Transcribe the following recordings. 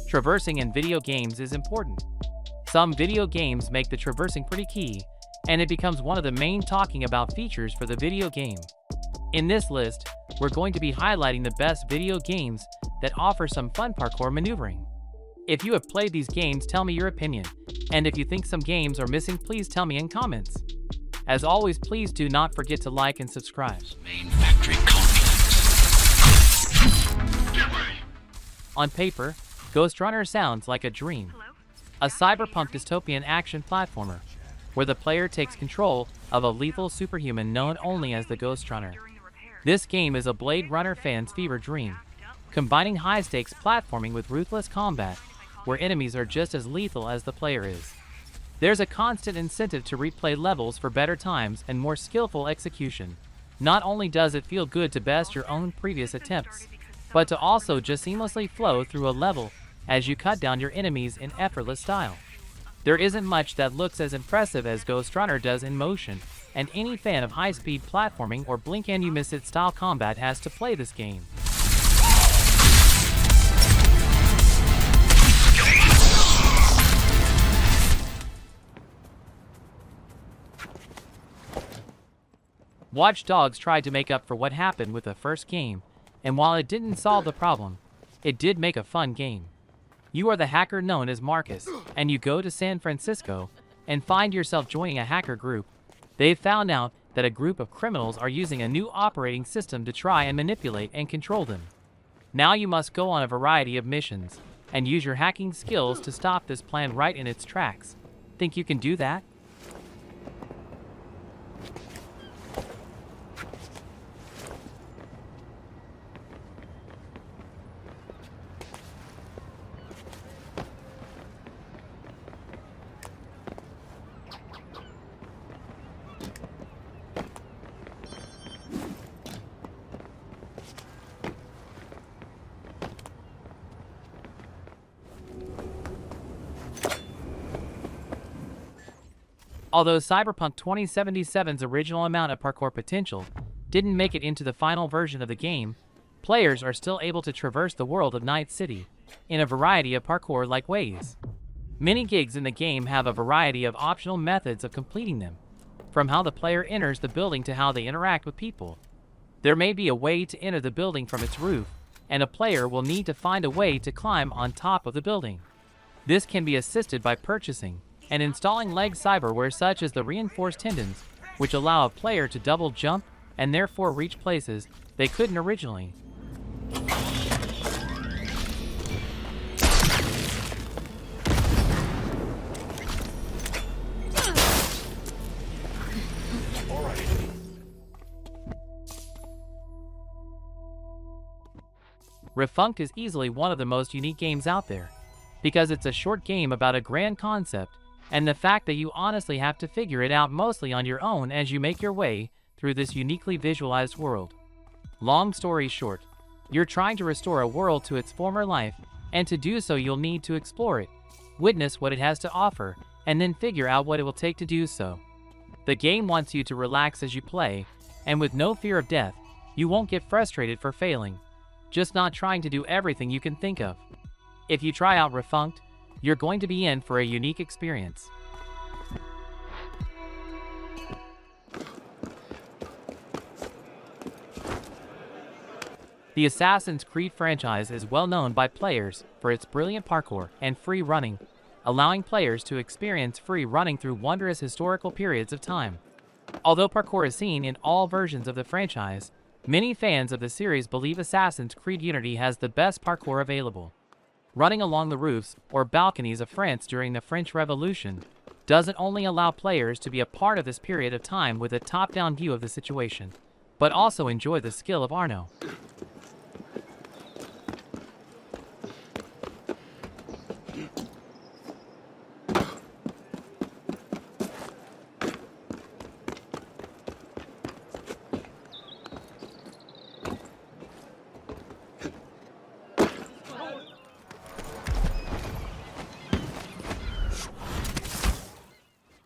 Traversing in video games is important. Some video games make the traversing pretty key, and it becomes one of the main talking about features for the video game. In this list, we're going to be highlighting the best video games that offer some fun parkour maneuvering. If you have played these games, tell me your opinion, and if you think some games are missing, please tell me in comments. As always, please do not forget to like and subscribe. Main factory complex. On paper, Ghostrunner sounds like a dream. A cyberpunk dystopian action platformer, where the player takes control of a lethal superhuman known only as the Ghostrunner. This game is a Blade Runner fan's fever dream, combining high-stakes platforming with ruthless combat, where enemies are just as lethal as the player is. There's a constant incentive to replay levels for better times and more skillful execution. Not only does it feel good to best your own previous attempts, but to also just seamlessly flow through a level as you cut down your enemies in effortless style. There isn't much that looks as impressive as Ghostrunner does in motion, and any fan of high-speed platforming or blink and you miss it style combat has to play this game. Watch Dogs tried to make up for what happened with the first game, and while it didn't solve the problem, it did make a fun game. You are the hacker known as Marcus, and you go to San Francisco and find yourself joining a hacker group. They've found out that a group of criminals are using a new operating system to try and manipulate and control them. Now you must go on a variety of missions and use your hacking skills to stop this plan right in its tracks. Think you can do that? Although Cyberpunk 2077's original amount of parkour potential didn't make it into the final version of the game, players are still able to traverse the world of Night City in a variety of parkour-like ways. Many gigs in the game have a variety of optional methods of completing them, from how the player enters the building to how they interact with people. There may be a way to enter the building from its roof, and a player will need to find a way to climb on top of the building. This can be assisted by purchasing and installing leg cyberware such as the reinforced tendons, which allow a player to double jump and therefore reach places they couldn't originally. Refunct is easily one of the most unique games out there, because it's a short game about a grand concept, and the fact that you honestly have to figure it out mostly on your own as you make your way through this uniquely visualized world. Long story short, you're trying to restore a world to its former life, and to do so you'll need to explore it, witness what it has to offer, and then figure out what it will take to do so. The game wants you to relax as you play, and with no fear of death, you won't get frustrated for failing, just not trying to do everything you can think of. If you try out Refunct, you're going to be in for a unique experience. The Assassin's Creed franchise is well known by players for its brilliant parkour and free running, allowing players to experience free running through wondrous historical periods of time. Although parkour is seen in all versions of the franchise, many fans of the series believe Assassin's Creed Unity has the best parkour available. Running along the roofs or balconies of France during the French Revolution doesn't only allow players to be a part of this period of time with a top-down view of the situation, but also enjoy the skill of Arno.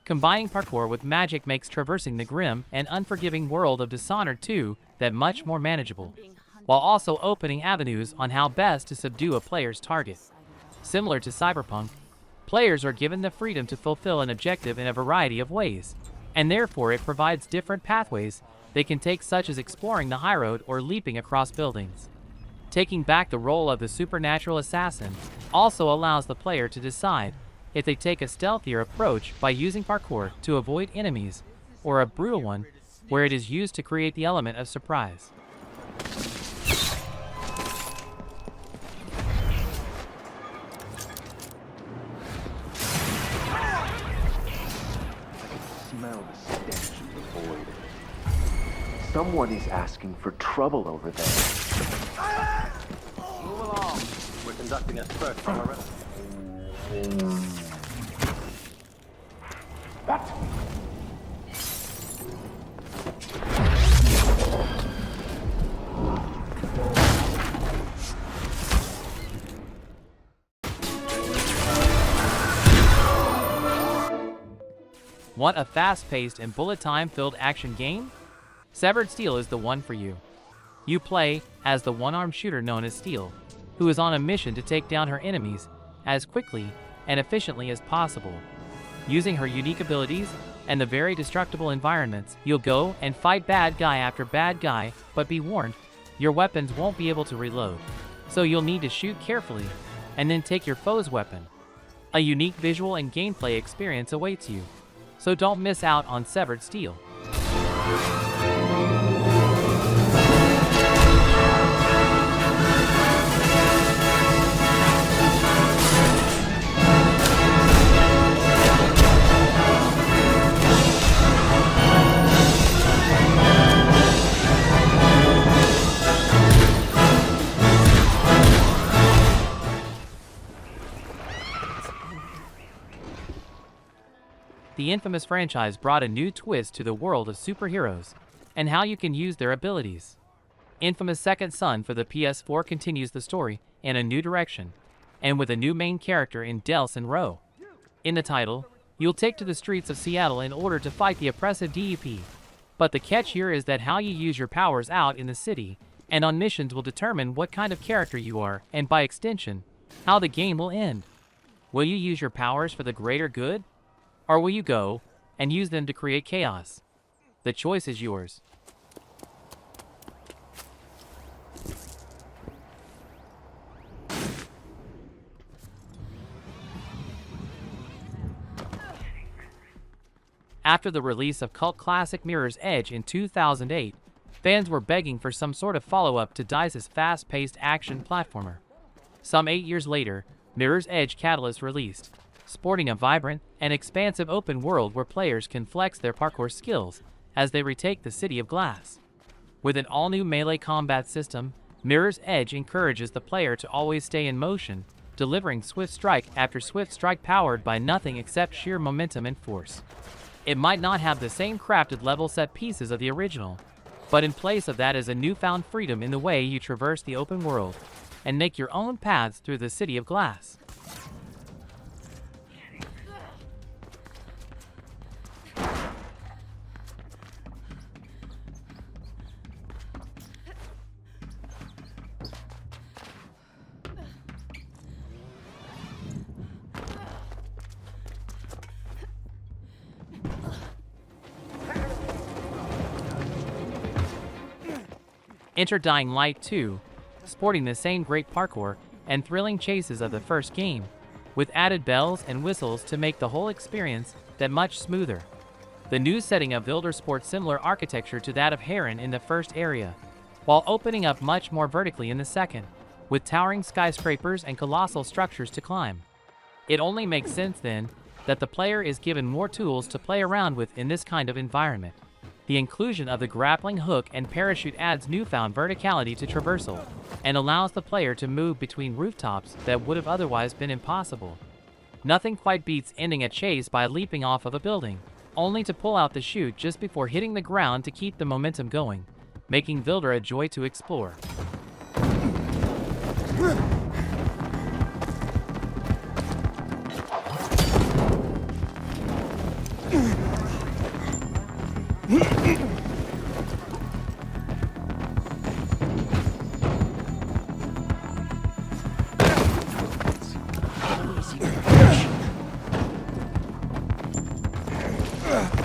Combining parkour with magic makes traversing the grim and unforgiving world of Dishonored 2 that much more manageable, while also opening avenues on how best to subdue a player's target. Similar to Cyberpunk, players are given the freedom to fulfill an objective in a variety of ways, and therefore it provides different pathways they can take, such as exploring the high road or leaping across buildings. Taking back the role of the supernatural assassin also allows the player to decide if they take a stealthier approach by using parkour to avoid enemies, or a brutal one where it is used to create the element of surprise. Smell the stench of the void. Someone is asking for trouble over there. Move along. We're conducting a search on a river. What? Want a fast-paced and bullet time-filled action game? Severed Steel is the one for you. You play as the one-armed shooter known as Steel, who is on a mission to take down her enemies as quickly and efficiently as possible. Using her unique abilities and the very destructible environments, you'll go and fight bad guy after bad guy, but be warned, your weapons won't be able to reload, so you'll need to shoot carefully and then take your foe's weapon. A unique visual and gameplay experience awaits you, so don't miss out on Severed Steel. The infamous franchise brought a new twist to the world of superheroes and how you can use their abilities. Infamous Second Son for the PS4 continues the story in a new direction, and with a new main character in Delsin Rowe. In the title, you'll take to the streets of Seattle in order to fight the oppressive DEP, but the catch here is that how you use your powers out in the city and on missions will determine what kind of character you are, and by extension, how the game will end. Will you use your powers for the greater good? Or will you go and use them to create chaos? The choice is yours. After the release of cult classic Mirror's Edge in 2008, fans were begging for some sort of follow-up to DICE's fast-paced action platformer. Some 8 years later, Mirror's Edge Catalyst released, sporting a vibrant and expansive open world where players can flex their parkour skills as they retake the City of Glass. With an all-new melee combat system, Mirror's Edge encourages the player to always stay in motion, delivering swift strike after swift strike powered by nothing except sheer momentum and force. It might not have the same crafted level set pieces of the original, but in place of that is a newfound freedom in the way you traverse the open world and make your own paths through the City of Glass. Enter Dying Light 2, sporting the same great parkour and thrilling chases of the first game, with added bells and whistles to make the whole experience that much smoother. The new setting of Wilder sports similar architecture to that of Heron in the first area, while opening up much more vertically in the second, with towering skyscrapers and colossal structures to climb. It only makes sense then that the player is given more tools to play around with in this kind of environment. The inclusion of the grappling hook and parachute adds newfound verticality to traversal, and allows the player to move between rooftops that would have otherwise been impossible. Nothing quite beats ending a chase by leaping off of a building, only to pull out the chute just before hitting the ground to keep the momentum going, making Wilder a joy to explore. Ugh.